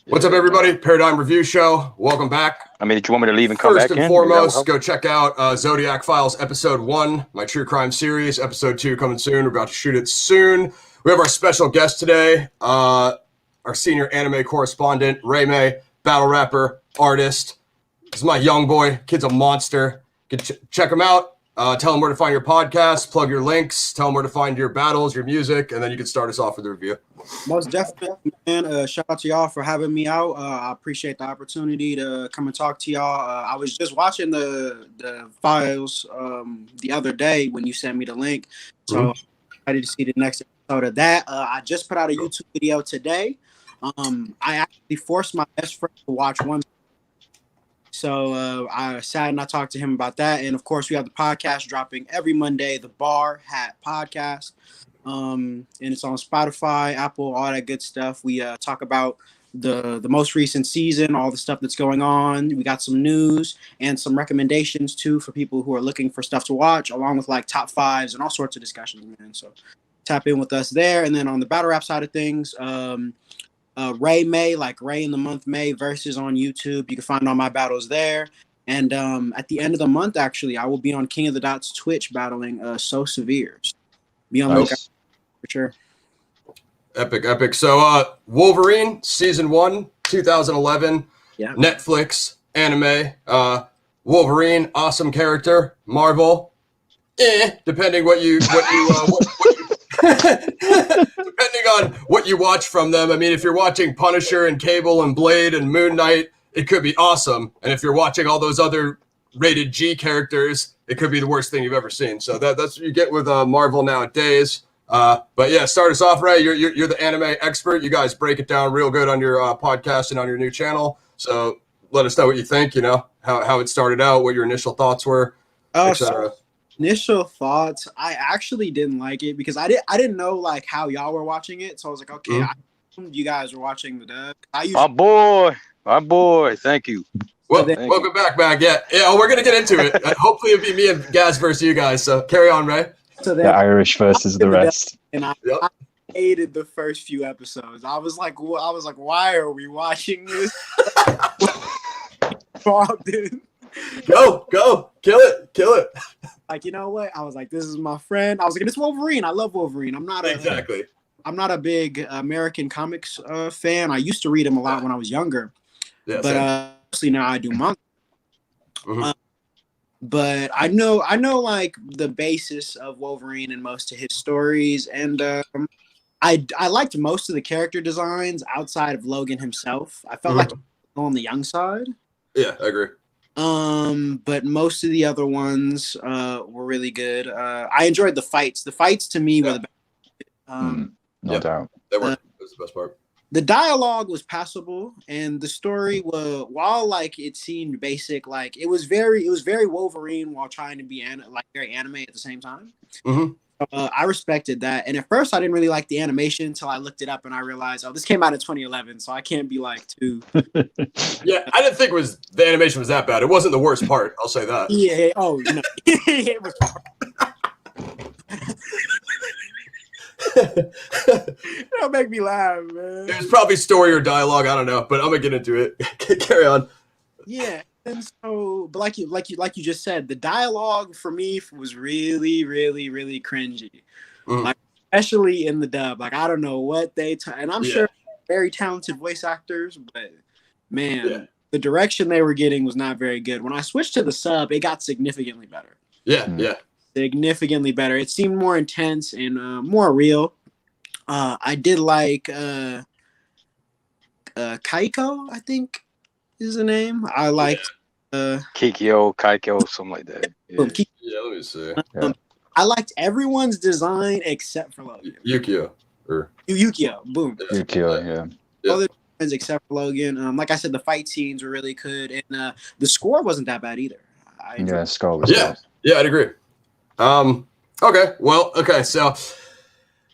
What's up, everybody? Paradigm Review Show. Welcome back. I mean, did you want me to leave and come back in? First and foremost, go check out Zodiac Files Episode 1, my true crime series. Episode 2 coming soon. We're about to shoot it soon. We have our special guest today, our senior anime correspondent, Ray May, battle rapper, artist. This is my young boy. Kid's a monster. Check him out. Tell him where to find your podcast, plug your links, tell him where to find your battles, your music, and then you can start us off with the review. Most definitely, man. Shout out to y'all for having me out. I appreciate the opportunity to come and talk to y'all. I was just watching the files the other day when you sent me the link. So I'm excited to see the next episode of that. I just put out a YouTube video today. I actually forced my best friend to watch one. So I sat and I talked to him about that. And, of course, we have the podcast dropping every Monday, the Barhat Podcast. And it's on Spotify, Apple, all that good stuff. We talk about the most recent season, all the stuff that's going on. We got some news and some recommendations, too, for people who are looking for stuff to watch, along with, like, top fives and all sorts of discussions, man. So tap in with us there. And then on the battle rap side of things, Ray May, like Ray in the month May versus on YouTube. You can find all my battles there. And at the end of the month, actually, I will be on King of the Dots Twitch battling So Severe. Be on the lookout for sure. Epic. So Wolverine Season 1, 2011, Netflix anime. Wolverine, awesome character. Marvel, depending depending on what you watch from them. I mean, if you're watching Punisher and Cable and Blade and Moon Knight, it could be awesome. And if you're watching all those other rated G characters, it could be the worst thing you've ever seen. So that's what you get with Marvel nowadays. But yeah, start us off, Ray. You're the anime expert. You guys break it down real good on your podcast and on your new channel. So let us know what you think, how it started out, what your initial thoughts were, etc. Initial thoughts, I actually didn't like it because I didn't know like how y'all were watching it. So I was like, okay, I assumed you guys were watching the dub. My boy, thank you. Well, welcome back, man. Yeah, we're gonna get into it. Hopefully it'll be me and Gaz versus you guys. So carry on, Ray. So the Irish versus the rest. And I hated the first few episodes. I was like, why are we watching this? Go, kill it. Like, you know what? I was like, this is my friend. I was like, it's Wolverine. I love Wolverine. I'm not a big American comics fan. I used to read them a lot when I was younger. Yeah, but mostly now I do manga. But I know like the basis of Wolverine and most of his stories, and I liked most of the character designs outside of Logan himself. I felt like on the young side. Yeah, I agree. But most of the other ones were really good. I enjoyed the fights. The fights to me were the best. No doubt. That was the best part. The dialogue was passable, and the story was, while like it seemed basic, like it was very Wolverine while trying to be very anime at the same time. I respected that, and at first I didn't really like the animation until I looked it up and I realized, this came out in 2011, so I can't be like too. Yeah, I didn't think the animation was that bad. It wasn't the worst part. I'll say that. Yeah. Oh no, it was. That'll make me laugh, man. It was probably story or dialogue. I don't know, but I'm gonna get into it. Carry on. Yeah, and so, but like you just said, the dialogue for me was really, really, really cringy. Like, especially in the dub. Like, I don't know what and I'm sure very talented voice actors, but man, the direction they were getting was not very good. When I switched to the sub, it got significantly better. Yeah. Significantly better. It seemed more intense and more real. I did like Kaiko, I think is the name. I liked Kaiko, something like that. Yeah, let me see. I liked everyone's design except for Logan. Yukio. Boom. Yukio, yeah. Other ones except for Logan. Like I said, the fight scenes were really good, and the score wasn't that bad either. The score was good. Yeah, I'd agree.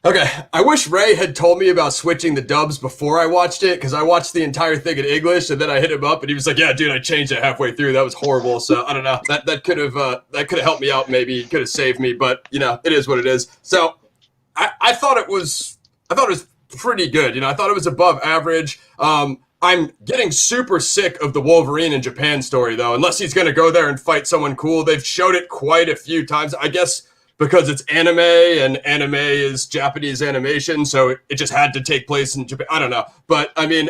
Okay, I wish Ray had told me about switching the dubs before I watched it, because I watched the entire thing in English, and then I hit him up, and he was like, yeah, dude, I changed it halfway through. That was horrible. So I don't know. That could have helped me out, maybe. Could have saved me, but, it is what it is. So I thought it was pretty good. I thought it was above average. I I'm getting super sick of the Wolverine in Japan story, though, unless he's going to go there and fight someone cool. They've showed it quite a few times. I guess because it's anime, and anime is Japanese animation, so it just had to take place in Japan. I don't know. But, I mean,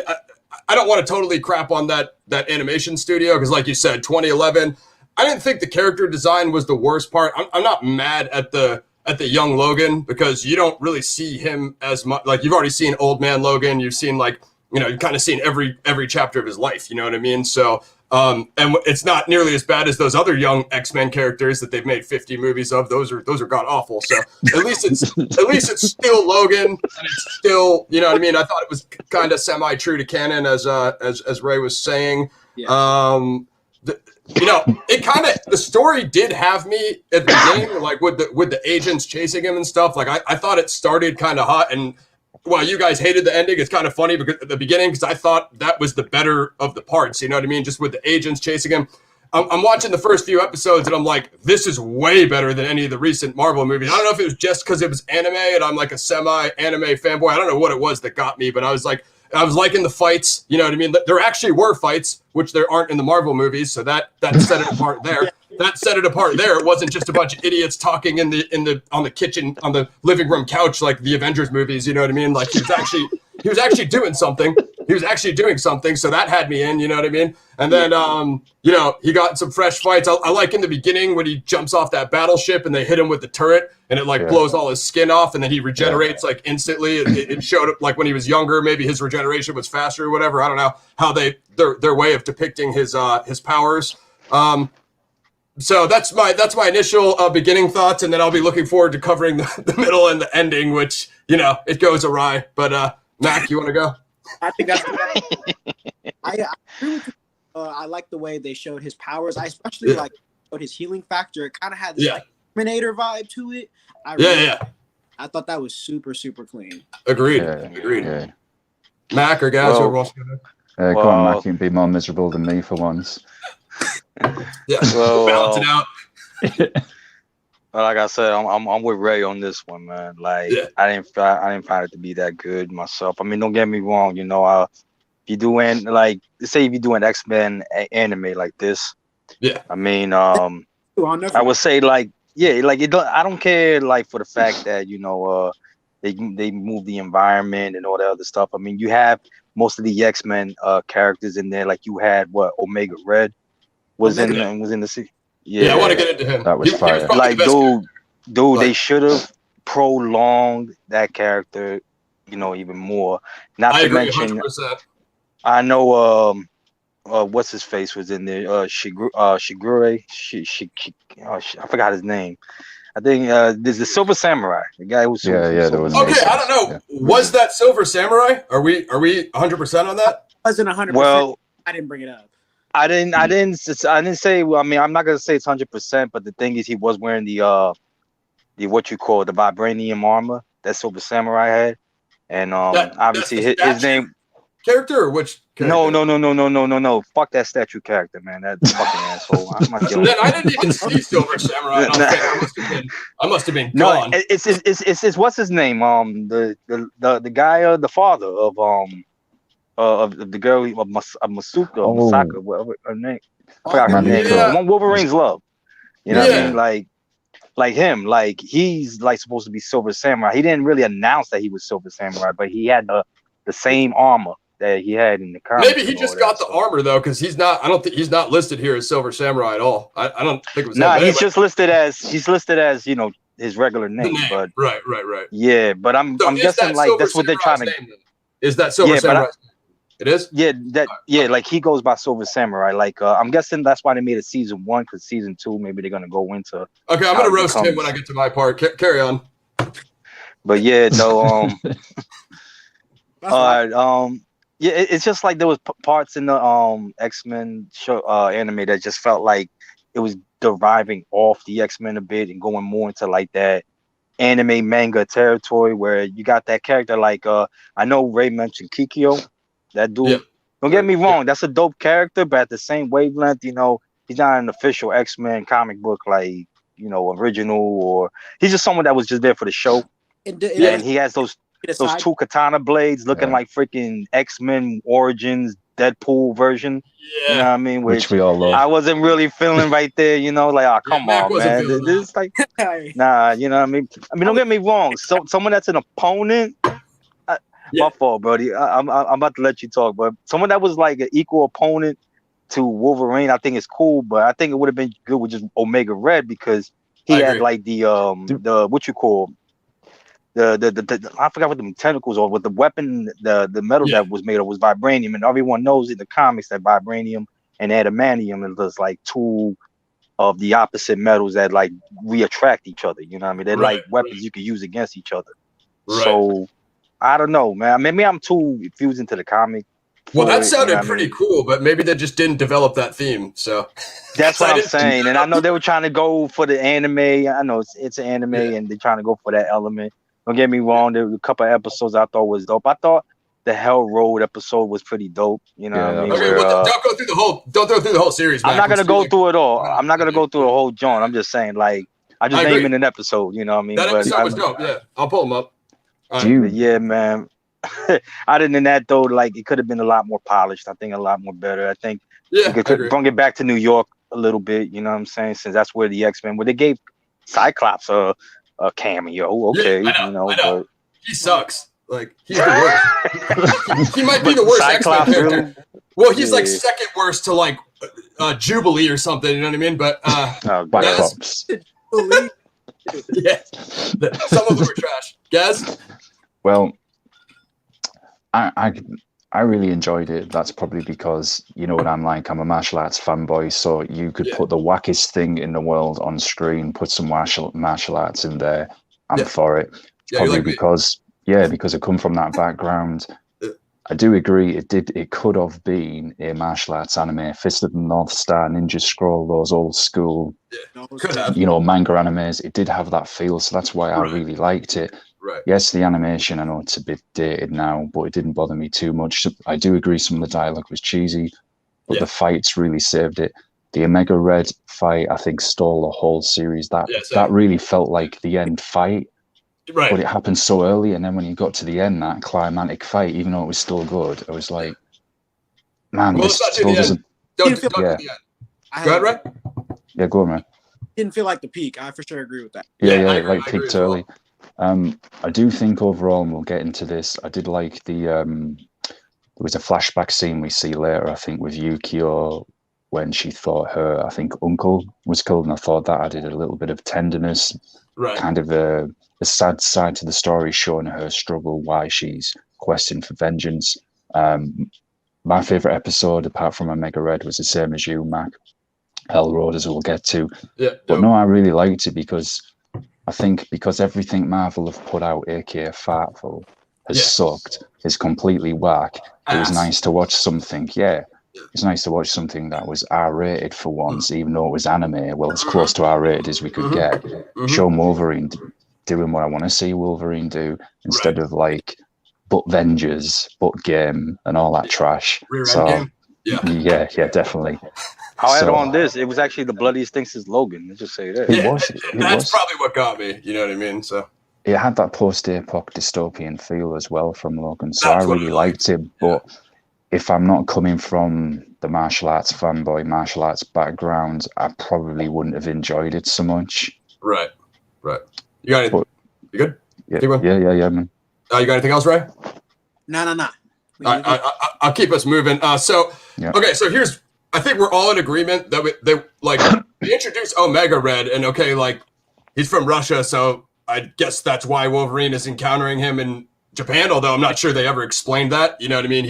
I don't want to totally crap on that animation studio, because like you said, 2011, I didn't think the character design was the worst part. I'm not mad at the young Logan, because you don't really see him as much. Like, you've already seen Old Man Logan. You've seen, like, you know, you've kind of seen every chapter of his life. You know what I mean? So, and it's not nearly as bad as those other young X-Men characters that they've made 50 movies of. Those are god awful. So at least it's still Logan, and it's still, you know what I mean? I thought it was kind of semi true to canon, as Ray was saying. Yeah. You know, it kind of, the story did have me at the beginning, like with the agents chasing him and stuff. Like I thought it started kind of hot, and while you guys hated the ending, it's kind of funny because at the beginning, because I thought that was the better of the parts. You know what I mean? Just with the agents chasing him. I'm watching the first few episodes, and I'm like, this is way better than any of the recent Marvel movies. I don't know if it was just because it was anime, and I'm like a semi-anime fanboy. I don't know what it was that got me, but I was liking the fights. You know what I mean? There actually were fights, which there aren't in the Marvel movies, so that set it apart there. That set it apart there. It wasn't just a bunch of idiots talking on the living room couch like the Avengers movies. You know what I mean? Like he was actually doing something. He was actually doing something. So that had me in. You know what I mean? And then you know, he got some fresh fights. I like in the beginning when he jumps off that battleship and they hit him with the turret and it like blows all his skin off and then he regenerates like instantly. It showed up like when he was younger. Maybe his regeneration was faster or whatever. I don't know how their way of depicting his powers. So that's my initial beginning thoughts, and then I'll be looking forward to covering the middle and the ending, which, you know, it goes awry. But Mac, you want to go? I think that's. I agree with you. I like the way they showed his powers. I especially like his healing factor. It kind of had this like Terminator vibe to it. I thought that was super, super clean. Agreed. Yeah. Mac or guys, who wants to go? Come on, Mac, you can be more miserable than me for once. Yeah, balance it out. Well, like I said, I'm with Ray on this one, man. Like I didn't find it to be that good myself. I mean, don't get me wrong. You know, if you do if you do an X-Men anime like this, I mean, I would say like I don't care like for the fact that, you know, they move the environment and all that other stuff. I mean, you have most of the X-Men characters in there. Like you had Omega Red was in the sea. Yeah, I want to get into him. That was fire. Like, dude, they should have prolonged that character, you know, even more. Not to mention, 100%. I know, what's his face was in there. Shigure. I forgot his name. I think there's the Silver Samurai. The guy who was there was. Okay, I don't know. Yeah. Was that Silver Samurai? Are we 100% on that? I wasn't 100%. Well, I didn't bring it up. I didn't say. Well, I mean, I'm not gonna say it's 100%, but the thing is, he was wearing the what you call the vibranium armor that Silver Samurai had, and obviously his name character or which character? No. Fuck that statue character, man. That fucking asshole. Then I didn't even see Silver Samurai. I must have been gone. No, it's what's his name? The guy, the father of the girl of Masuka, Masaka, whatever her name. I forgot her name. One Wolverine's love. You know what I mean? Like him, like he's like supposed to be Silver Samurai. He didn't really announce that he was Silver Samurai, but he had the same armor that he had in the comics. Maybe he just got the armor though, because he's not. I don't think he's not listed here as Silver Samurai at all. I don't think it was. Nah, he's just listed as you know, his regular name. But right. Yeah, but I'm guessing like that's what they're trying to. Is that Silver Samurai? It is? Yeah, like he goes by Silver Samurai. Like I'm guessing that's why they made it season 1, because season 2 maybe they're gonna go into. Okay, I'm gonna roast him when I get to my part. Carry on. But yeah, no. Yeah, it's just like there was parts in the X-Men show anime that just felt like it was deriving off the X-Men a bit and going more into like that anime manga territory where you got that character like I know Ray mentioned Kikyo. That dude, don't get me wrong, that's a dope character, but at the same wavelength, you know, he's not an official X-Men comic book like, you know, original, or he's just someone that was just there for the show. And he has those 2 katana blades looking like freaking X-Men Origins Deadpool version. Yeah. You know what I mean? Which we all love. I wasn't really feeling right there, you know, like, oh, come Mac on, wasn't man. feeling This is like, nah, you know what I mean? Don't get me wrong. So someone that's an opponent, my fault, buddy. I'm about to let you talk, but someone that was like an equal opponent to Wolverine, I think is cool, but I think it would have been good with just Omega Red because he had like the what you call the I forgot what the tentacles or what the weapon, the metal that was made of was vibranium, and everyone knows in the comics that vibranium and adamantium is just like two of the opposite metals that like attract each other. You know what I mean? They're like weapons you can use against each other. Right. So I don't know, man. Maybe I'm too fused into the comic. Well, that sounded pretty cool, but maybe they just didn't develop that theme. So that's what I'm saying. And I know they were trying to go for the anime. I know it's an anime, and they're trying to go for that element. Don't get me wrong. There were a couple of episodes I thought was dope. I thought the Hell Road episode was pretty dope. You know what I mean? Okay, well, don't go through the whole series. I'm not gonna go through it all. I'm not gonna go through the whole joint. I'm just saying, like, I just named an episode. You know what I mean? That episode was dope. Yeah, I'll pull them up. Yeah, man. Other than that, though, like, it could have been a lot more polished. I think a lot more better. I think you could bring it back to New York a little bit. You know what I'm saying? Since that's where the X-Men, where they gave Cyclops a cameo. Okay, I know. But he sucks. Like, he's the worst. He might be the worst Cyclops, X-Men character. Well, he's like second worst to like Jubilee or something. You know what I mean? But Cyclops. Yeah, some of them are trash. Gaz? Well, I really enjoyed it. That's probably because, you know what I'm like. I'm a martial arts fanboy, so you could put the wackiest thing in the world on screen, put some martial arts in there. I'm for it. Probably because I come from that background. I do agree. It could have been a martial arts anime. Fist of the North Star, Ninja Scroll, those old school, manga animes. It did have that feel, so that's why I really liked it. Right. Yes, the animation, I know it's a bit dated now, but it didn't bother me too much. I do agree some of the dialogue was cheesy, but the fights really saved it. The Omega Red fight, I think, stole the whole series. That really felt like the end fight. Right. But it happened so early, and then when you got to the end, that climatic fight, even though it was still good, I was like, man, this still doesn't... Don't do the end. Go ahead, Ray? Yeah, go on, man. Didn't feel like the peak. I for sure agree with that. Yeah, peaked early. I do think overall, and we'll get into this, I did like there was a flashback scene we see later, I think, with Yukio when she thought her, I think, uncle was killed, and I thought that added a little bit of tenderness, kind of a sad side to the story, showing her struggle, why she's questing for vengeance. My favourite episode, apart from Omega Red, was the same as you, Mac. Hell Road, as we'll get to. But no, I really liked it because I think everything Marvel have put out, aka Fartful, has sucked, is completely whack. It was nice to watch something, it's nice to watch something that was R-rated for once, even though it was anime. Well, as close to R-rated as we could get. Show Wolverine doing what I want to see Wolverine do, instead of like, but Vengers, but Game, and all that trash. So, yeah, definitely. I'll add on this. It was actually the bloodiest thing since Logan. Let's just say that. That's probably what got me. You know what I mean? So it had that post-apoc dystopian feel as well from Logan. So I really liked it. But if I'm not coming from the martial arts fanboy, martial arts background, I probably wouldn't have enjoyed it so much. Right. You got anything? You good? Yeah, man. You got anything else, Ray? No. I'll keep us moving. Okay, so here's. I think we're all in agreement that they introduced Omega Red, and he's from Russia, so I guess that's why Wolverine is encountering him in Japan. Although I'm not sure they ever explained that. You know what I mean?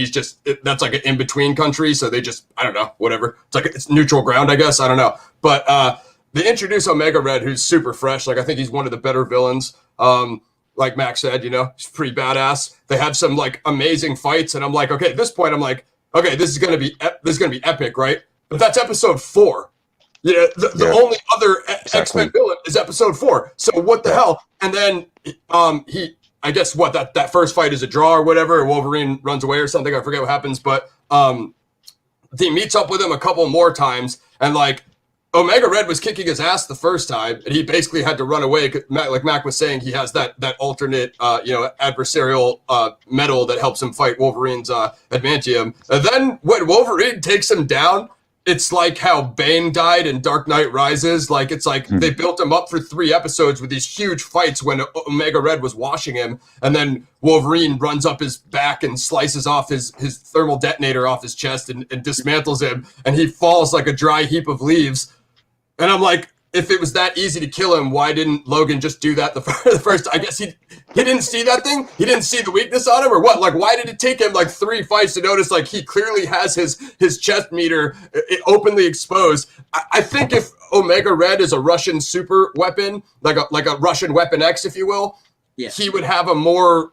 That's like an in between country, so they just I don't know, whatever. It's neutral ground, I guess. I don't know, but they introduce Omega Red, who's super fresh. I think he's one of the better villains. Like Max said, he's pretty badass. They have some amazing fights, and I'm like, okay, at this point, I'm like, okay, this is gonna be epic, right? But that's episode 4. Yeah, the only other X-Men villain is episode 4. So what the hell? And then I guess that first fight is a draw or whatever. Wolverine runs away or something. I forget what happens, but he meets up with him a couple more times, and Omega Red was kicking his ass the first time, and he basically had to run away. Like Mac was saying, he has that alternate, adversarial metal that helps him fight Wolverine's adamantium. And then when Wolverine takes him down, it's like how Bane died in Dark Knight Rises. Like, it's like they built him up for 3 episodes with these huge fights when Omega Red was washing him, and then Wolverine runs up his back and slices off his thermal detonator off his chest and dismantles him, and he falls like a dry heap of leaves. And I'm like, if it was that easy to kill him, why didn't Logan just do that the first? I guess he didn't see that thing. He didn't see the weakness on him, or what? Like, why did it take him like 3 fights to notice? Like, he clearly has his chest meter openly exposed. I think if Omega Red is a Russian super weapon, like a Russian Weapon X, if you will, he would have a more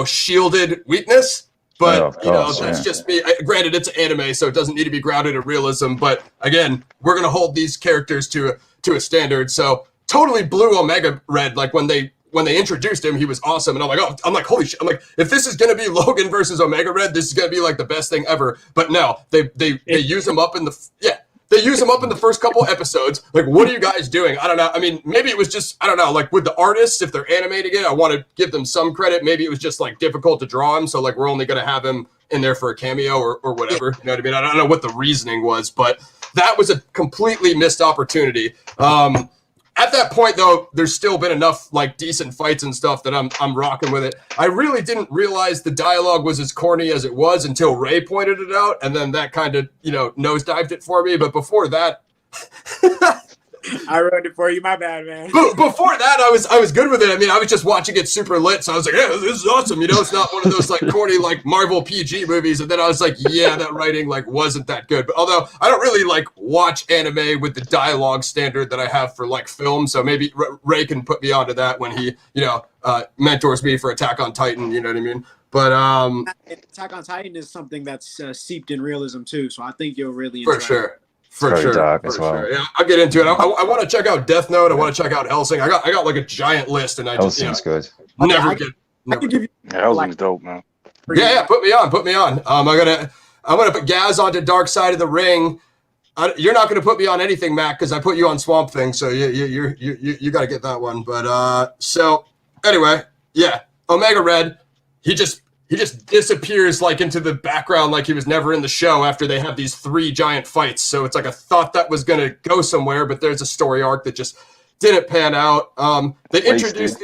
shielded weakness. But, that's just me. Granted, it's anime, so it doesn't need to be grounded in realism. But, again, we're going to hold these characters to a standard. So, totally blew Omega Red. Like, when they introduced him, he was awesome. And I'm like, holy shit. I'm like, if this is going to be Logan versus Omega Red, this is going to be, like, the best thing ever. But no, they use him up in the... Yeah. They use him up in the first couple episodes. Like, what are you guys doing? I don't know. I mean, maybe it was just, I don't know, like with the artists, if they're animating it, I want to give them some credit. Maybe it was just like difficult to draw him. So like, we're only going to have him in there for a cameo or whatever. You know what I mean? I don't know what the reasoning was, but that was a completely missed opportunity. At that point, though, there's still been enough like decent fights and stuff that I'm rocking with it. I really didn't realize the dialogue was as corny as it was until Ray pointed it out, and then that kind of nosedived it for me. But before that, I ruined it for you. My bad, man. Before that, I was good with it. I mean, I was just watching it super lit, so I was like, yeah, this is awesome. It's not one of those like corny like Marvel PG movies. And then I was like, yeah, that writing like wasn't that good. But although I don't really like watch anime with the dialogue standard that I have for like film, so maybe Ray can put me onto that when he mentors me for Attack on Titan. You know what I mean? But Attack on Titan is something that's seeped in realism too. So I think you'll really enjoy for sure. it. For sure. Dark as well. Sure. Yeah, I'll get into it. I want to check out Death Note. I want to check out Hellsing. I got like a giant list, and Hellsing's good. Never get. Hellsing's dope, man. Yeah, put me on. I'm gonna put Gaz onto Dark Side of the Ring. You're not gonna put me on anything, Mac, because I put you on Swamp Thing. So you got to get that one. But so anyway, yeah, Omega Red. He just disappears like into the background like he was never in the show after they have these 3 giant fights. So it's like I thought that was going to go somewhere, but there's a story arc that just didn't pan out. They introduced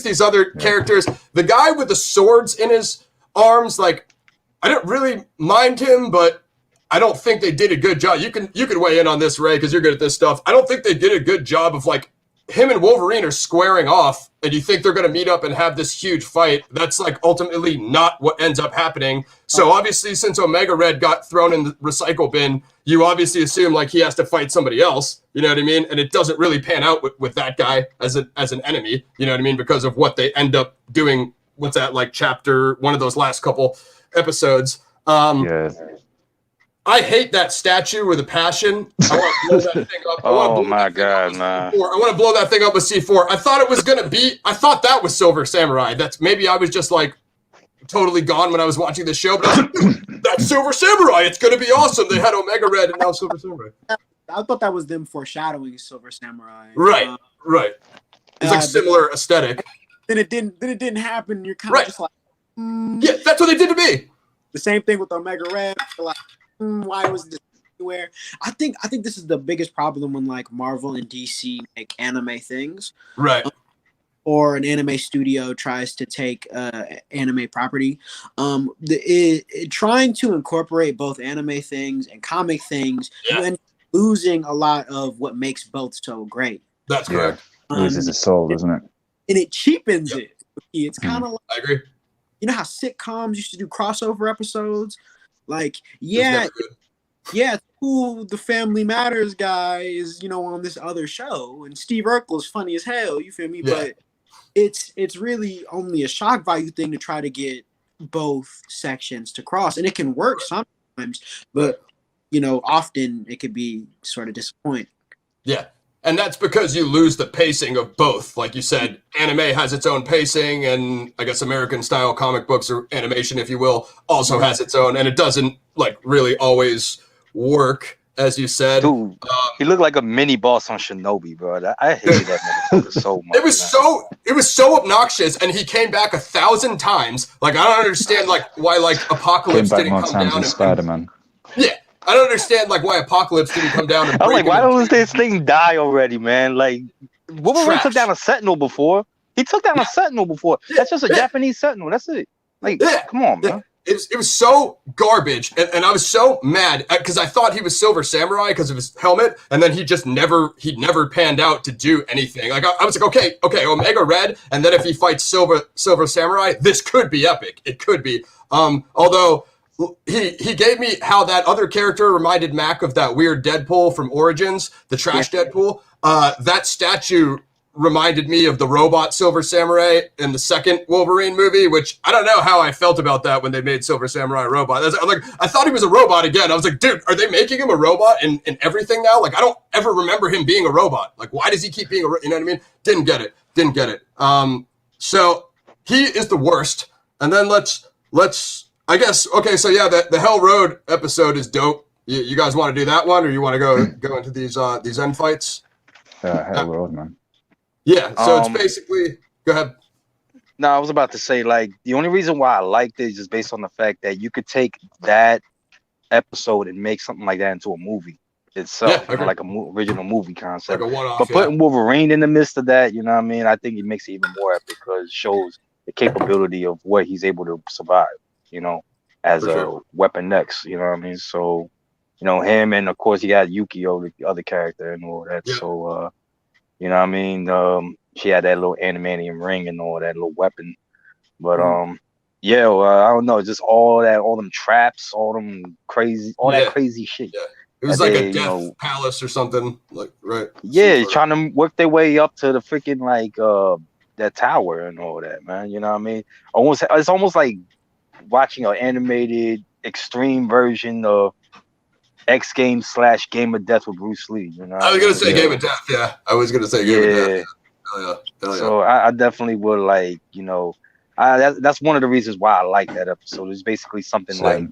these other characters. The guy with the swords in his arms, like I didn't really mind him, but I don't think they did a good job. You can weigh in on this, Ray, because you're good at this stuff. I don't think they did a good job of like him and Wolverine are squaring off, and you think they're going to meet up and have this huge fight. That's like ultimately not what ends up happening. So obviously, since Omega Red got thrown in the recycle bin, you obviously assume like he has to fight somebody else. You know what I mean? And it doesn't really pan out with that guy as an enemy. You know what I mean? Because of what they end up doing. What's that, like chapter one of those last couple episodes? I hate that statue with a passion. I want to blow that thing up. Oh my god, man! I want to blow that thing up with C4. I thought it was gonna be. I thought that was Silver Samurai. That's maybe I was just like totally gone when I was watching the show. But I was like, that's Silver Samurai. It's gonna be awesome. They had Omega Red and now Silver Samurai. I thought that was them foreshadowing Silver Samurai. Right. It's like similar aesthetic. Then it didn't happen. You're kind of just like, yeah, that's what they did to me. The same thing with Omega Red. Like, why was this anywhere? I think this is the biggest problem when like Marvel and DC make anime things, right? Or an anime studio tries to take anime property. Trying to incorporate both anime things and comic things, and losing a lot of what makes both so great. That's correct. Loses its soul, doesn't it? And it cheapens it. It's kind of like, I agree. You know how sitcoms used to do crossover episodes? Like, it's cool. The Family Matters guy is, on this other show, and Steve Urkel's funny as hell. You feel me? Yeah. But it's really only a shock value thing to try to get both sections to cross, and it can work sometimes, but often it could be sort of disappointing. Yeah. And that's because you lose the pacing of both. Like you said, anime has its own pacing, and I guess American style comic books or animation, if you will, also has its own, and it doesn't like really always work. as you said. Dude, he looked like a mini boss on Shinobi, bro. I hated that motherfucker so much. It was so obnoxious, and he came back 1,000 times. Like, I don't understand why Apocalypse didn't come down and Spider-Man. Yeah, I don't understand why Apocalypse didn't come down and I'm like, why does this thing die already, man? Like, Wolverine took down a Sentinel before. He took down a Sentinel before. That's just a Japanese Sentinel. That's it. Like, come on, man. It was so garbage, and I was so mad because I thought he was Silver Samurai because of his helmet, and then he never panned out to do anything. Like I was like, okay, Omega Red, and then if he fights Silver Samurai, this could be epic. It could be. Although he gave me how that other character reminded Mac of that weird Deadpool from Origins, the trash Deadpool. That statue reminded me of the robot Silver Samurai in the second Wolverine movie, which I don't know how I felt about that when they made Silver Samurai a robot. I thought he was a robot again. I was like, dude, are they making him a robot in everything now? Like, I don't ever remember him being a robot. Like, why does he keep being you know what I mean? Didn't get it. So he is the worst. And then let's I guess, okay, so yeah, the Hell Road episode is dope. You guys want to do that one, or you want to go into these end fights? Hell Road, man. Yeah, so it's basically, go ahead. No, I was about to say, like, the only reason why I liked it is just based on the fact that you could take that episode and make something like that into a movie itself, like original movie concept. Like a one-off, but putting Wolverine in the midst of that, you know what I mean? I think it makes it even more epic because it shows the capability of what he's able to survive, you know, as Weapon X, you know what I mean? So, you know, him, and of course, you got Yukio, the other character, and all that. Yeah. So, you know what I mean? She had that little animanium ring and all that little weapon. But I don't know, just all them traps, that crazy shit. Yeah. It was like a death palace or something, like, right? Yeah, trying to work their way up to the freaking that tower and all that, man. You know what I mean? It's almost like watching an animated extreme version of X Games / Game of Death with Bruce Lee. You know, I was gonna say Game of Death. Yeah, I was gonna say Game of Death. Hell yeah. So I definitely would like, you know, that's one of the reasons why I like that episode. It's basically something like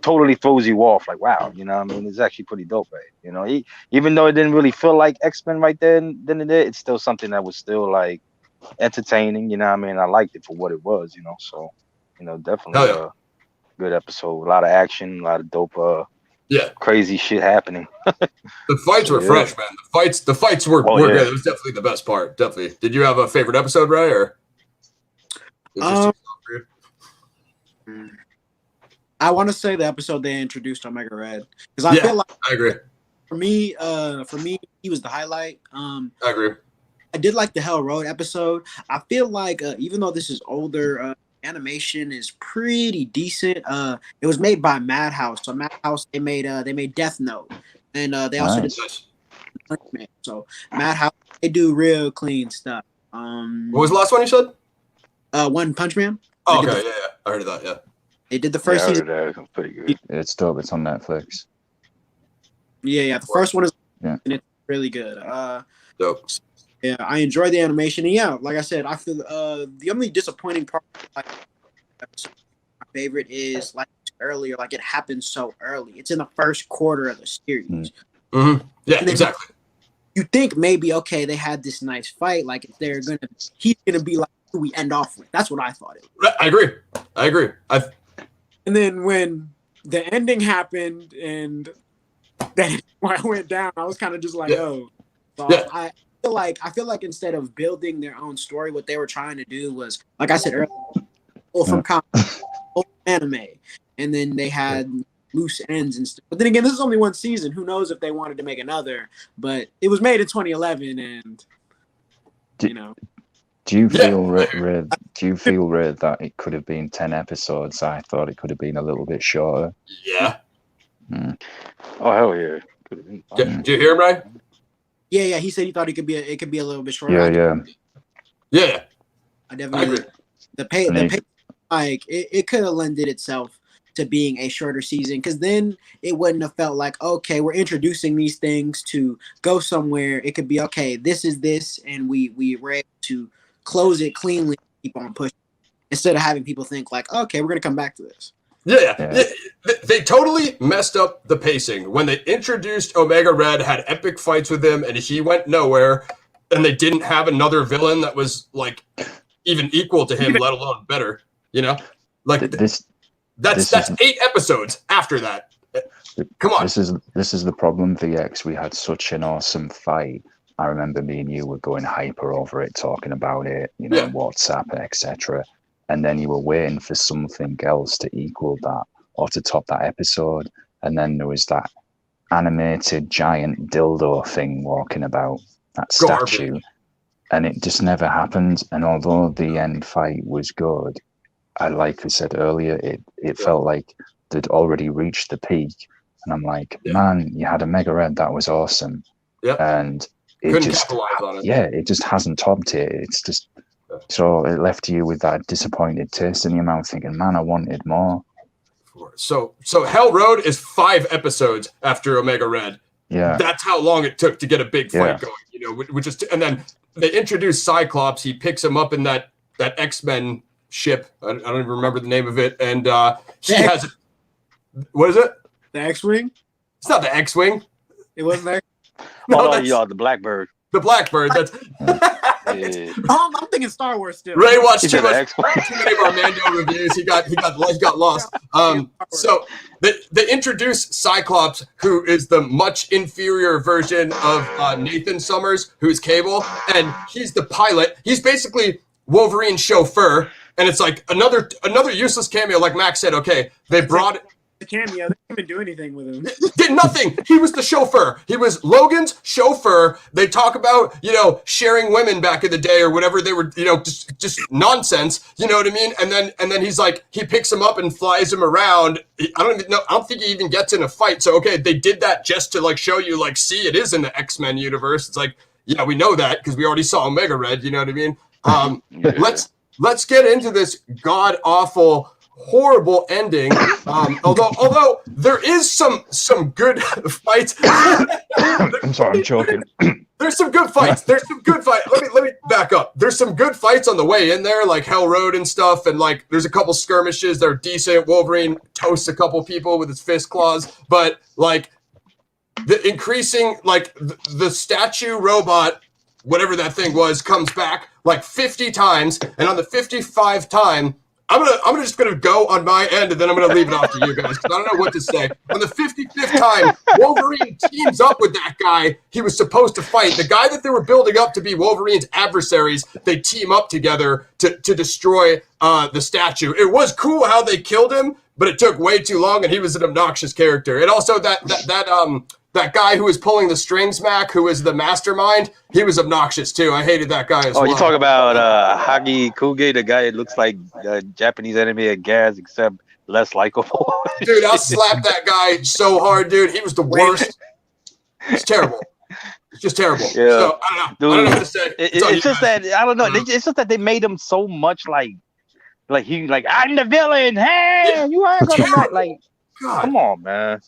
totally throws you off. Like, wow, you know what I mean? It's actually pretty dope, right? You know, even though it didn't really feel like X-Men right then and there, it's still something that was still like entertaining. You know what I mean? I liked it for what it was. You know, so you know, definitely a good episode. A lot of action, a lot of dope. Crazy shit happening. The fights were fresh, man. The fights were good. It was definitely the best part. Definitely. Did you have a favorite episode, Ray, or? I want to say the episode they introduced Omega Red, because I feel like I agree. For me, he was the highlight. I agree. I did like the Hell Road episode. I feel like even though this is older, animation is pretty decent. It was made by Madhouse. So Madhouse, they made Death Note, and they also did Punch Man. So Madhouse, they do real clean stuff. What was the last one you said? One Punch Man. Oh, okay, yeah, I heard of that. Yeah, they did the first season. That was pretty good. It's dope. It's on Netflix. Yeah. The first one is and it's really good. Dope. Yeah, I enjoy the animation. And yeah, like I said, I feel the only disappointing part, like, my favorite is like earlier, like it happened so early. It's in the first quarter of the series. Mm-hmm. Yeah, exactly. You think maybe they had this nice fight, like he's gonna be like who we end off with. That's what I thought it was. I agree. And then when the ending happened and then when I went down, I was kind of just like, So I feel like instead of building their own story, what they were trying to do was, like I said earlier, from comics, anime, and then they had loose ends and stuff. But then again, this is only one season. Who knows if they wanted to make another? But it was made in 2011, and you know. Do you feel Red? Do you feel Red that it could have been 10 episodes? I thought it could have been a little bit shorter. Yeah. Oh hell yeah! Did you hear him, right? Yeah. He said he thought it could be a little bit shorter. Yeah. I definitely agree. The pay, like it could have lended itself to being a shorter season, because then it wouldn't have felt like, okay, we're introducing these things to go somewhere. It could be, okay, this is this, and we were able to close it cleanly, keep on pushing, instead of having people think like, okay, we're gonna come back to this. They totally messed up the pacing. When they introduced Omega Red, had epic fights with him, and he went nowhere, and they didn't have another villain that was like even equal to him, let alone better. You know, like that's 8 episodes after that. Come on. This is the problem, VX. We had such an awesome fight. I remember me and you were going hyper over it, talking about it, you know, WhatsApp, etc. And then you were waiting for something else to equal that or to top that episode. And then there was that animated giant dildo thing walking about, that statue. And it just never happened. And although the end fight was good, like I said earlier, it felt like they'd already reached the peak. And I'm like, man, you had a Mega Red, that was awesome. Yeah. And it couldn't just, capitalize on it. yeah, it just hasn't topped it. It's just, so it left you with that disappointed taste in your mouth, thinking, man, I wanted more. So Hell Road is 5 episodes after Omega Red. Yeah. That's how long it took to get a big fight going, you know, which is, and then they introduced Cyclops. He picks him up in that X-Men ship. I don't even remember the name of it. And he has, what is it? The X-Wing? It's not the X-Wing. It wasn't that. No, the Blackbird. The Blackbird. That's I'm thinking Star Wars still. Ray watched too many of our Mando reviews. He got lost. So they introduce Cyclops, who is the much inferior version of Nathan Summers, who's Cable, and he's the pilot. He's basically Wolverine's chauffeur, and it's like another useless cameo. Like Max said, okay, they brought the cameo. They didn't do anything with him. Did nothing. He was the chauffeur. He was Logan's chauffeur. They talk about, you know, sharing women back in the day or whatever they were, you know, just nonsense. You know what I mean? And then he's like, he picks him up and flies him around. I don't even know. I don't think he even gets in a fight. So okay, they did that just to like show you, like, see, it is in the X-Men universe. It's like, yeah, we know that because we already saw Omega Red. You know what I mean? Let's get into this god awful, horrible ending. Although there is some good fights. I'm sorry, I'm choking. There's some good fights. Let me back up. There's some good fights on the way in there, like Hell Road and stuff, and like there's a couple skirmishes that are decent. Wolverine toasts a couple people with his fist claws, but like the increasing, like the statue robot, whatever that thing was, comes back like 50 times, and on the 55th time, I'm just gonna go on my end, and then I'm gonna leave it off to you guys because I don't know what to say. On the 55th time, Wolverine teams up with that guy he was supposed to fight. The guy that they were building up to be Wolverine's adversaries, they team up together to destroy the statue. It was cool how they killed him, but it took way too long, and he was an obnoxious character. And also that guy who was pulling the strings, Mac, who was the mastermind, he was obnoxious too. I hated that guy as well. Oh, you talk about Hagi Kuge, the guy that looks like Japanese enemy of Gaz, except less likable. Dude, I'll slap that guy so hard, dude. He was the worst. It's terrible. It's just terrible. Yeah. So, I don't know what to say. It's just that, I don't know. It's just that they made him so much like I'm the villain. Hey, you aren't gonna like. God. Come on, man.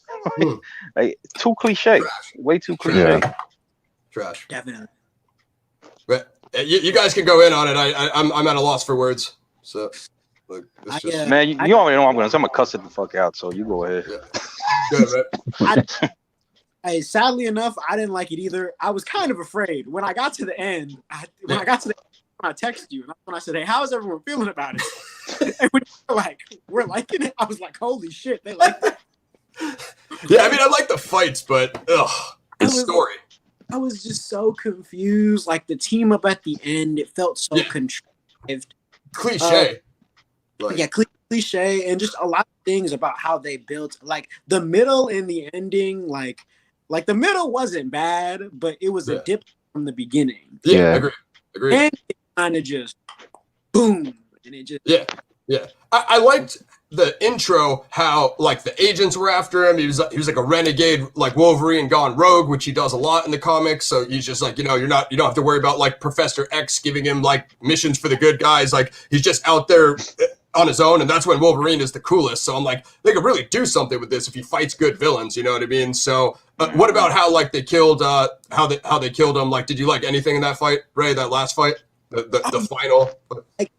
Like, too cliche. Trash. Way too cliche. Yeah. Trash. Definitely. But you guys can go in on it. I'm at a loss for words. So, look, it's just... man, you already know I'm gonna cuss it the fuck out. So you go ahead. Yeah. Good, right? Sadly enough, I didn't like it either. I was kind of afraid when I got to the end. I texted you, and when I said, "Hey, how is everyone feeling about it?" And when you were like, "We're liking it," I was like, "Holy shit, they like it." Yeah, I mean, I like the fights, but the story. I was just so confused. Like the team up at the end, it felt so contrived, cliche. Cliche, and just a lot of things about how they built. Like the middle and the ending, like the middle wasn't bad, but it was a dip from the beginning. Yeah, agree. And it kind of just boom, and it just I liked the intro, how like the agents were after him. He was like a renegade, like Wolverine gone rogue, which he does a lot in the comics. So he's just like, you don't have to worry about like Professor X giving him like missions for the good guys. Like he's just out there on his own, and that's when Wolverine is the coolest. So I'm like, they could really do something with this if he fights good villains. You know what I mean? So what about how like they killed how they killed him? Like, did you like anything in that fight, Ray? That last fight, the final.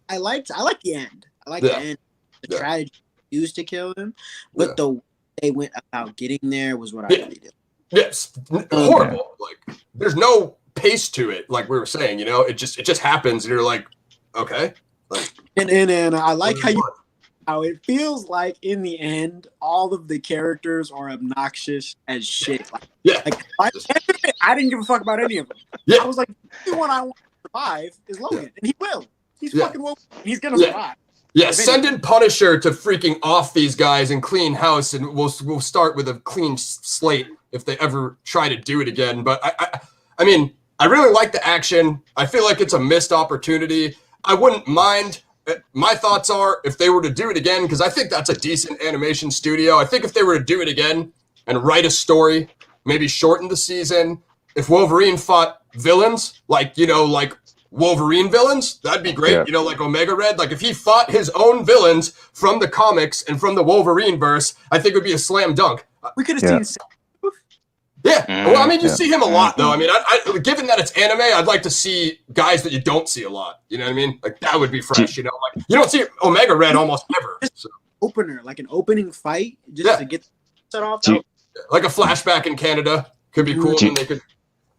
I liked the end. I like the end, the tragedy. used to kill him, but the way they went about getting there was what I really did. Yes, horrible. Like, there's no pace to it. Like we were saying, it just happens, and you're like, okay. Like, and I like how it feels like in the end, all of the characters are obnoxious as shit. I didn't give a fuck about any of them. Yeah. I was like, the one I want to survive is Logan, and he will. He's fucking Wolverine. He's gonna survive. Yeah, send in Punisher to freaking off these guys and clean house, and we'll start with a clean slate if they ever try to do it again. But I mean, I really like the action. I feel like it's a missed opportunity. I wouldn't mind. My thoughts are, if they were to do it again, because I think that's a decent animation studio. I think if they were to do it again and write a story, maybe shorten the season. If Wolverine fought villains, like Wolverine villains, that'd be great. Yeah. Like Omega Red. Like if he fought his own villains from the comics and from the Wolverine verse, I think it would be a slam dunk. We could have seen. Yeah. Well, I mean, you see him a lot, though. I mean, I given that it's anime, I'd like to see guys that you don't see a lot. You know what I mean? Like, that would be fresh, Like, you don't see Omega Red almost ever. So. Opener, like an opening fight, just to get set off. Like a flashback in Canada. Could be cool. And they could...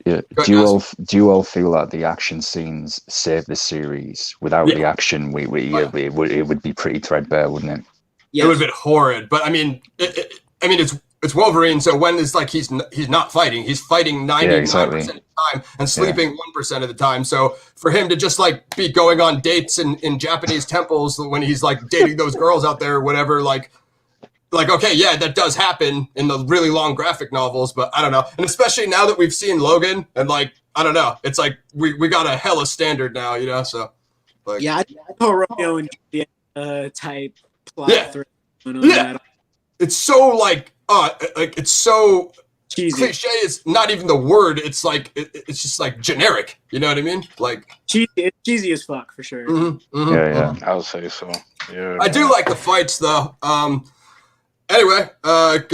Yeah. Do you all feel like the action scenes save the series? Without the action, it would be pretty threadbare, wouldn't it? Yes. It would have been horrid. But, I mean, it's Wolverine, so when it's like he's not fighting, he's fighting 99% of the time and sleeping 1% of the time. So for him to just like be going on dates in Japanese temples when he's like dating those girls out there or whatever, like okay, yeah, that does happen in the really long graphic novels, but I don't know. And especially now that we've seen Logan, and like I don't know, it's like we got a hella standard now, So like, I know Romeo and Juliet type plot. It's so like it's so cheesy. Cliche is not even the word. It's like it's just like generic. You know what I mean? Like cheesy as fuck for sure. Yeah. I would say so. Yeah. I do like the fights though. Anyway,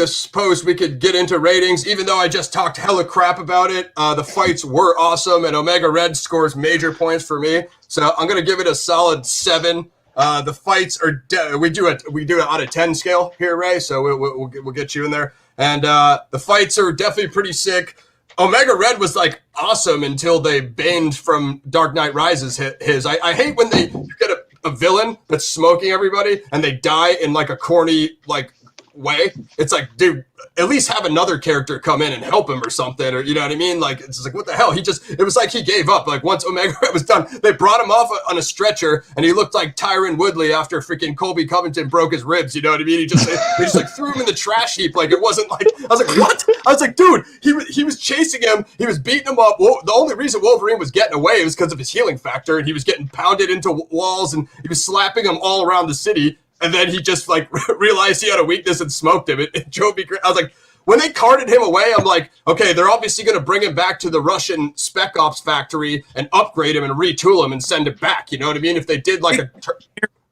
suppose we could get into ratings. Even though I just talked hella crap about it, the fights were awesome, and Omega Red scores major points for me. So I'm gonna give it a solid 7. The fights are we do it out of 10 scale here, Ray. So we'll get you in there. And the fights are definitely pretty sick. Omega Red was like awesome until they banned from Dark Knight Rises his. I hate when you get a villain that's smoking everybody and they die in like a corny like way. It's like, dude, at least have another character come in and help him or something, or you know what I mean? Like, it's just like, what the hell? It was like he gave up. Like, once Omega Red was done, they brought him off on a stretcher, and he looked like Tyron Woodley after freaking Colby Covington broke his ribs. You know what I mean? They just like threw him in the trash heap. Like, it wasn't like, I was like, what? I was like, dude, he was chasing him, he was beating him up. Well, the only reason Wolverine was getting away was because of his healing factor, and he was getting pounded into walls, and he was slapping him all around the city. And then he just like realized he had a weakness and smoked him. It drove me crazy. I was like, when they carted him away, I'm like, okay, they're obviously going to bring him back to the Russian Spec Ops factory and upgrade him and retool him and send it back. You know what I mean? If they did like a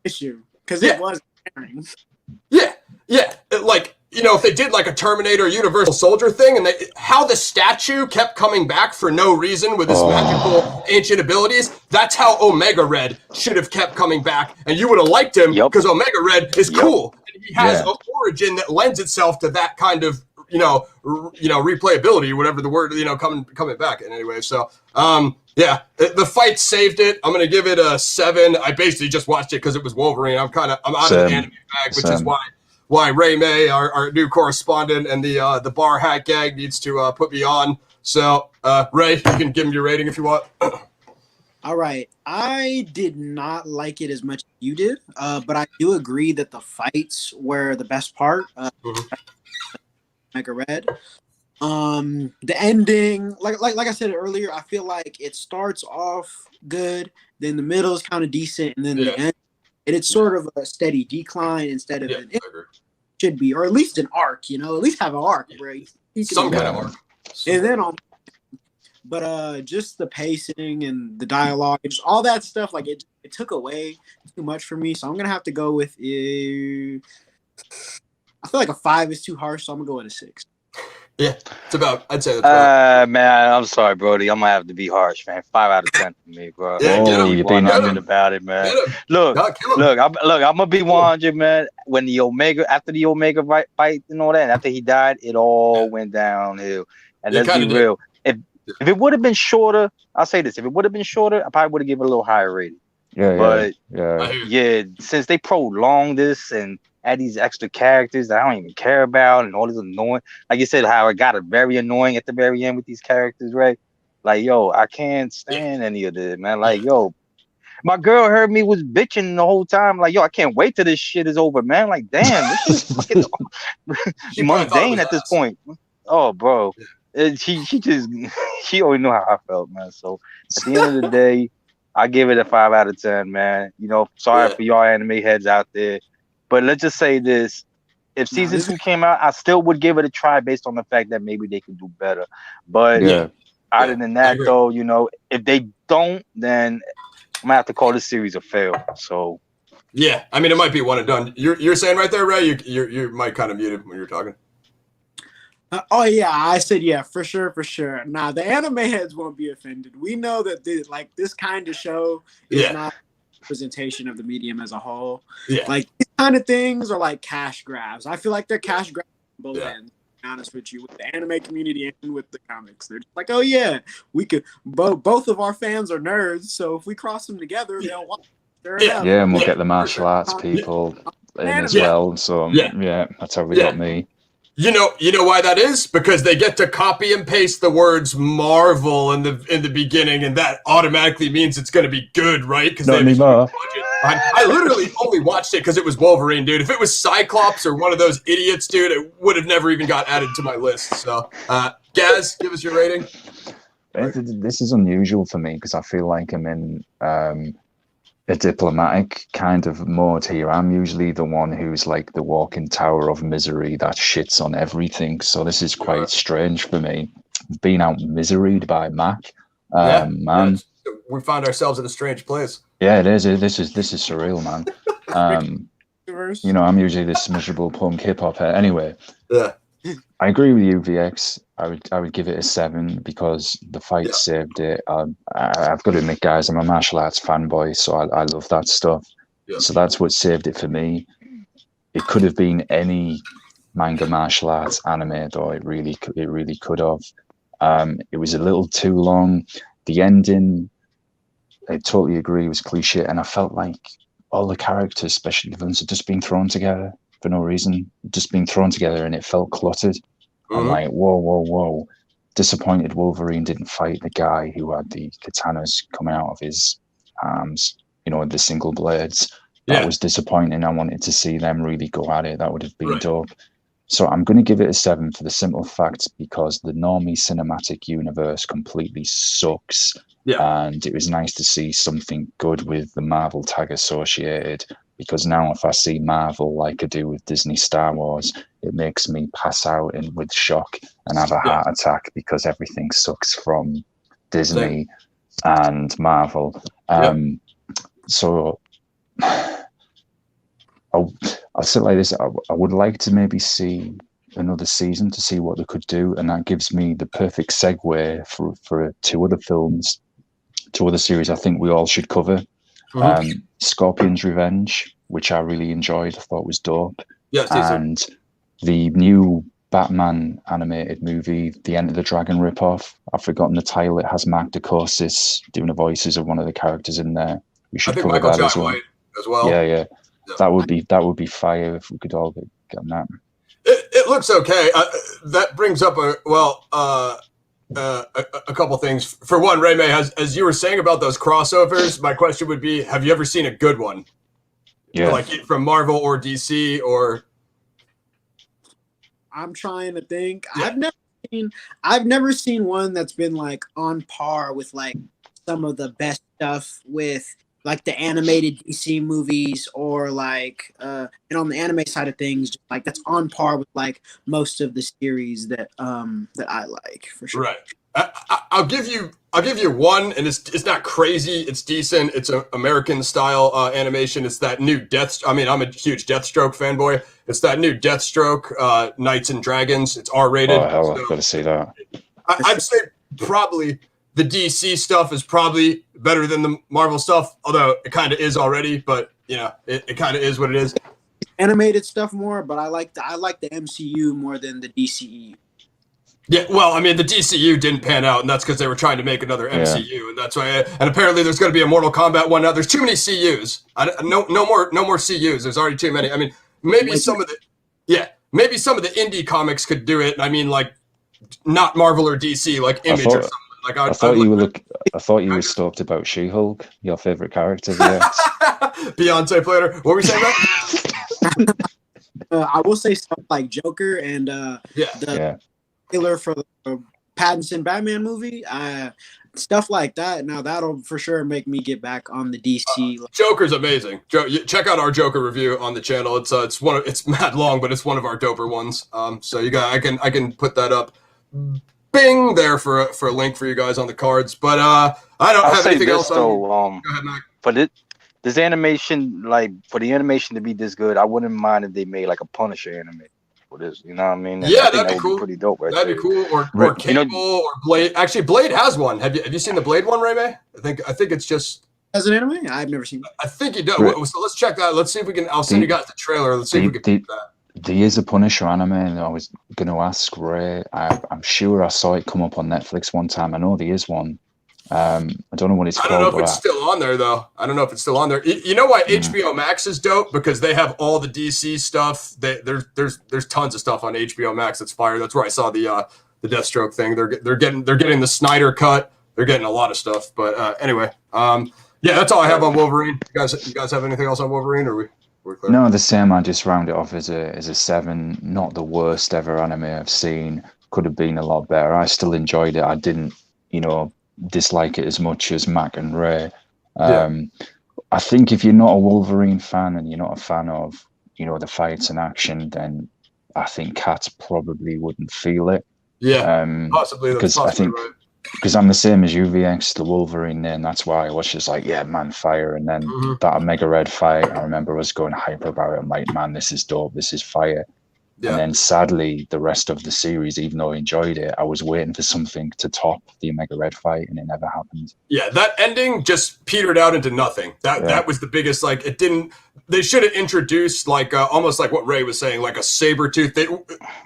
issue, because it was. Yeah. Like, if they did like a Terminator Universal Soldier thing, and how the statue kept coming back for no reason with his magical ancient abilities, that's how Omega Red should have kept coming back, and you would have liked him because Omega Red is cool. And he has an origin that lends itself to that kind of replayability, whatever the word, coming back. And anyway, so the fight saved it. I'm gonna give it a 7. I basically just watched it because it was Wolverine. I'm out of the anime bag, which is why Ray May, our new correspondent, and the Barhat gang needs to put me on. So, Ray, you can give him your rating if you want. All right. I did not like it as much as you did, but I do agree that the fights were the best part. Mega Red. The ending, like I said earlier, I feel like it starts off good, then the middle is kind of decent, and then the end, and it's sort of a steady decline instead of an should be, or at least an arc, at least have an arc, right? Some kind of arc. And then but just the pacing and the dialogue, and just all that stuff, like it took away too much for me. So I'm gonna have to go with I feel like a 5 is too harsh, so I'm gonna go with a 6. Yeah, I'd say that's about. Man, I'm sorry, Brody. I'm gonna have to be harsh, man. 5 out of 10 for me, bro. Yeah, get him. You're Keep being 100 about it, man. Get him. Look, No, kill him. look, I'm gonna be 100, man. When the Omega, after the Omega fight and all that, and after he died, it all went downhill. And let's be real. If it would have been shorter, I'll say this: if it would have been shorter, I probably would have given it a little higher rating. But since they prolonged this and add these extra characters that I don't even care about, and all this annoying, like you said, how it got very annoying at the very end with these characters, right? Like, yo, I can't stand any of this, man. Like, yo, my girl heard me was bitching the whole time. Like, yo, I can't wait till this shit is over, man. Like, damn, this is fucking mundane at this point. Oh, bro, she already know how I felt, man. So at the end of the day, I give it a 5 out of 10, man. You know, sorry for y'all anime heads out there. But let's just say this. If season 2 came out, I still would give it a try based on the fact that maybe they could do better. But other than that, though, you know, if they don't, then I'm going to have to call this series a fail. So, yeah, I mean, it might be one and done. You're saying right there, Ray, your mic kind of muted when you're talking. Oh, yeah, I said, yeah, for sure. Nah, the anime heads won't be offended. We know that this kind of show is not representation of the medium as a whole. Yeah. Like, these kind of things are like cash grabs. I feel like they're cash grabs on both ends, to be honest with you, with the anime community and with the comics. They're just like, oh yeah, we could both of our fans are nerds, so if we cross them together, they'll watch. And we'll get the martial arts people in as well. So that's how we got me. You know why that is? Because they get to copy and paste the words Marvel in the beginning, and that automatically means it's going to be good, right? Because not anymore. I literally only watched it because it was Wolverine, dude. If it was Cyclops or one of those idiots, dude, it would have never even got added to my list. So, Gaz, give us your rating. This is unusual for me because I feel like I'm in a diplomatic kind of mode here. I'm usually the one who's like the walking tower of misery that shits on everything. So this is quite strange for me. Being out miseried by Mac, man. We found ourselves in a strange place. Yeah, it is. This is surreal, man. You know, I'm usually this miserable punk hip hop head. Anyway, I agree with you, VX. I would give it a 7 because the fight saved it. I've got to admit, guys, I'm a martial arts fanboy, so I love that stuff. Yeah. So that's what saved it for me. It could have been any manga martial arts anime, though. It really could have. It was a little too long. The ending, I totally agree, was cliche, and I felt like all the characters, especially the villains, had just been thrown together for no reason. Just been thrown together, and it felt cluttered. I'm like, whoa. Disappointed Wolverine didn't fight the guy who had the katanas coming out of his arms, you know, the single blades. That was disappointing. I wanted to see them really go at it. That would have been dope. So I'm going to give it a 7 for the simple fact because the normie cinematic universe completely sucks. Yeah. And it was nice to see something good with the Marvel tag associated. Because now if I see Marvel like I do with Disney Star Wars, it makes me pass out with shock and have a heart attack because everything sucks from Disney and Marvel. So I'll say it like this. I would like to maybe see another season to see what they could do. And that gives me the perfect segue for 2 other films, 2 other series I think we all should cover. Scorpion's Revenge, which I really enjoyed. I thought was dope. And the new Batman animated movie, The Enter the Dragon ripoff. I've forgotten the title. It has Mark Dacascos doing the voices of one of the characters in there. We should cover that as well. Yeah. That would be fire if we could all get on that. It looks okay. That brings up a couple things. For one, Ray May, as you were saying about those crossovers, my question would be: have you ever seen a good one? Yeah, like from Marvel or DC or? I'm trying to think. I've never seen one that's been like on par with like some of the best stuff with like the animated DC movies or like and on the anime side of things, like that's on par with like most of the series that I like for sure. Right. I'll give you one, and it's not crazy. It's decent. It's an American style animation. It's that new I'm a huge Deathstroke fanboy. It's that new Deathstroke, Knights and Dragons. It's R-rated. Oh hell, I've got to see that. I'd say probably the DC stuff is probably better than the Marvel stuff, although it kind of is already. But it kind of is what it is. Animated stuff more, but I like the MCU more than the DCEU. Yeah, well, I mean, the DCU didn't pan out, and that's because they were trying to make another MCU, and that's why. And apparently, there's going to be a Mortal Kombat one now. There's too many CUs. No more CUs. There's already too many. I mean, maybe some of the indie comics could do it. I mean, like not Marvel or DC, like Image or something. Like I thought you were stoked about She-Hulk, your favorite character. Beyonce player. What were we saying? I will say stuff like Joker and trailer for the Pattinson Batman movie, stuff like that. Now that'll for sure make me get back on the DC. Joker's amazing. Check out our Joker review on the channel. It's mad long, but it's one of our doper ones. So I can put that up, bing there for a link for you guys on the cards. But I don't have anything else. Though, go ahead, Mac. But this animation, like for the animation to be this good, I wouldn't mind if they made like a Punisher anime. This, you know what I mean? Yeah, that'd be cool. Pretty dope, right? That'd be cool. Or Cable or Blade. Actually, Blade has one. Have you seen the Blade one, Ray May? I think it's just as an anime. I've never seen it. I think you do. So let's check that. Let's see if we can. I'll send you guys the trailer. Let's see if we can do that. There is a Punisher anime, and I was going to ask Ray. I'm sure I saw it come up on Netflix one time. I know there is one. I don't know what it's called. I don't know if it's still on there, though. I don't know if it's still on there. You know why HBO Max is dope? Because they have all the DC stuff. There's tons of stuff on HBO Max that's fire. That's where I saw the Deathstroke thing. They're getting the Snyder cut. They're getting a lot of stuff. But anyway, that's all I have on Wolverine. You guys have anything else on Wolverine, or we're clear? No, the same. I just round it off as a 7. Not the worst ever anime I've seen. Could have been a lot better. I still enjoyed it. I didn't, dislike it as much as Mac and Ray. I think if you're not a Wolverine fan and you're not a fan of the fights and action, then I think cats probably wouldn't feel it. Possibly, because I think because I'm the same as you, VX, the Wolverine name. That's why I was just like, yeah, man, fire. And then that Omega Red fight, I remember was going hyper about it. I'm like, man, this is dope. This is fire. And then sadly, the rest of the series, even though I enjoyed it, I was waiting for something to top the Omega Red fight, and it never happened. Yeah, that ending just petered out into nothing. That was the biggest, like, it didn't, they should have introduced, like, almost like what Ray was saying, like a Sabretooth.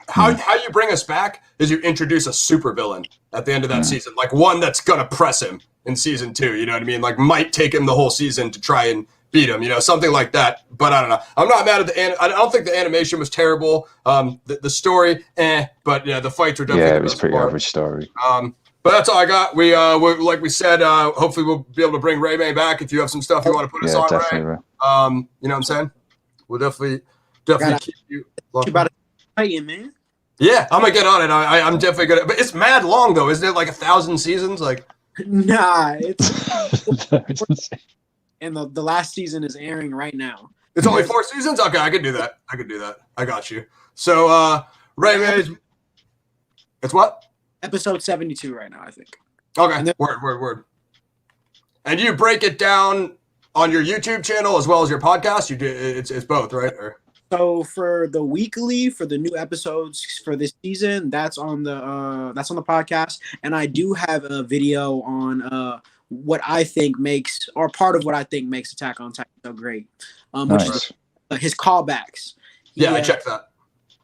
How you bring us back is you introduce a supervillain at the end of that season, like one that's going to press him in season 2, you know what I mean? Like, might take him the whole season to try and beat him, something like that. But I don't know. I'm not mad at I don't think the animation was terrible. The story, but the fights were definitely it was pretty average story. But that's all I got. We like we said, hopefully we'll be able to bring Ray May back if you have some stuff you want to put us on, Ray. You know what I'm saying? We'll definitely keep you. About it, man. Yeah, I'm gonna get on it. I'm definitely gonna. But it's mad long though, isn't it? Like 1,000 seasons, like. Nah, it's. And the last season is airing right now. It's only 4 seasons? Okay, I can do that. I got you. So, Ray May, it's what? Episode 72 right now, I think. Okay, word. And you break it down on your YouTube channel as well as your podcast? You do it's both, right? Or? So for the weekly, for the new episodes for this season, that's on the podcast. And I do have a video on what I think makes, or part of what I think makes Attack on Titan so great, which is his callbacks. I checked that.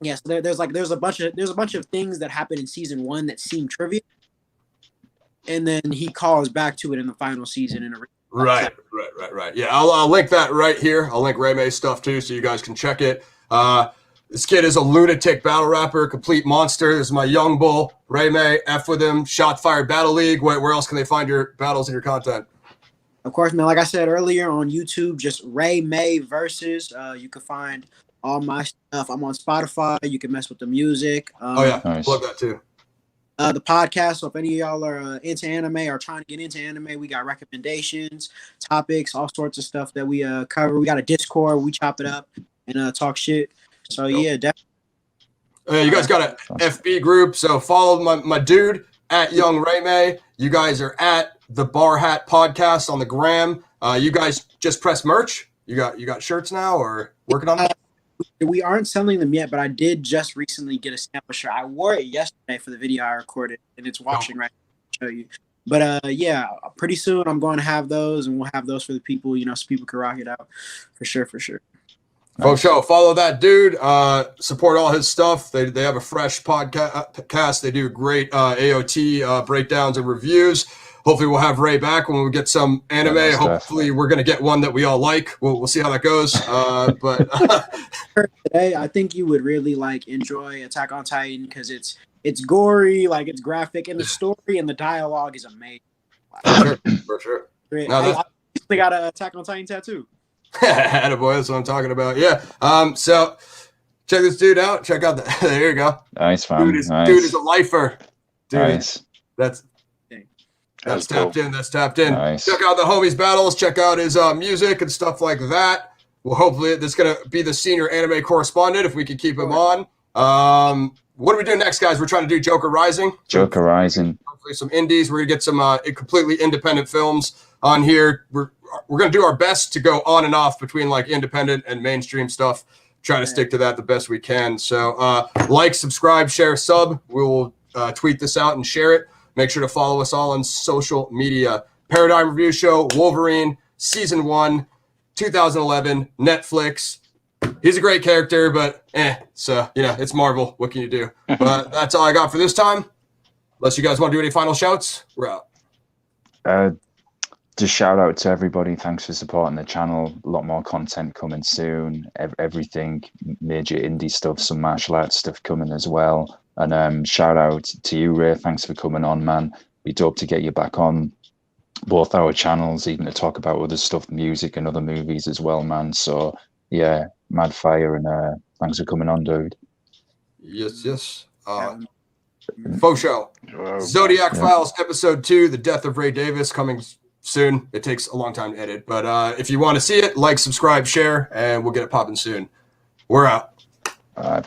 Yes, there's a bunch of things that happen in season 1 that seem trivial, and then he calls back to it in the final season. Right. Yeah, I'll link that right here. I'll link Ray May's stuff too, so you guys can check it. This kid is a lunatic battle rapper, complete monster. This is my young bull, Ray May. F with him. Shot Fired Battle League. Where else can they find your battles and your content? Of course, man. Like I said earlier, on YouTube, just Ray May versus. You can find all my stuff. I'm on Spotify. You can mess with the music. Nice. Plug that too. The podcast. So if any of y'all are into anime or trying to get into anime, we got recommendations, topics, all sorts of stuff that we cover. We got a Discord. We chop it up and talk shit. So yeah, definitely. You guys got an FB group, so follow my dude at Young Ray May. You guys are at the Barhat Podcast on the gram. You guys just press merch. You got shirts now, or working on that? We aren't selling them yet, but I did just recently get a sample shirt. I wore it yesterday for the video I recorded, and it's washing right now to show you. But yeah, pretty soon I'm going to have those, and we'll have those for the people, so people can rock it out for sure. For sure. Follow that dude. Support all his stuff. They have a fresh podcast. They do great AOT breakdowns and reviews. Hopefully we'll have Ray back when we get some anime. Yeah, Hopefully we're going to get one that we all like. We'll see how that goes. But today, I think you would really enjoy Attack on Titan because it's gory, it's graphic, and the story and the dialogue is amazing. For sure. I actually got an Attack on Titan tattoo. Attaboy, that's what I'm talking about. Yeah. So check this dude out. Check out the. There you go. Nice, fam. Dude is a lifer. Dude, nice. That's tapped in. That's tapped in. Nice. Check out the homies battles. Check out his music and stuff like that. Well, hopefully this is gonna be the senior anime correspondent if we can keep him on. What are we doing next, guys? We're trying to do Joker Rising. Hopefully some indies. We're gonna get some completely independent films on here. We're gonna do our best to go on and off between independent and mainstream stuff. Trying to stick to that the best we can. So subscribe, share, sub. We will tweet this out and share it. Make sure to follow us all on social media. Paradigm Review Show, Wolverine, Season 1, 2011, Netflix. He's a great character, but so, it's Marvel. What can you do? But that's all I got for this time. Unless you guys want to do any final shouts, we're out. Just shout out to everybody. Thanks for supporting the channel. A lot more content coming soon. Everything, major indie stuff, some martial arts stuff coming as well. And shout out to you, Ray. Thanks for coming on, man. Be dope to get you back on both our channels, even to talk about other stuff, music and other movies as well, man. So yeah, mad fire, and thanks for coming on, dude. Yes. Faux show. Zodiac Files Episode 2, The Death of Ray Davis, coming soon. It takes a long time to edit, but if you want to see it, subscribe, share, and we'll get it popping soon. We're out. Peace.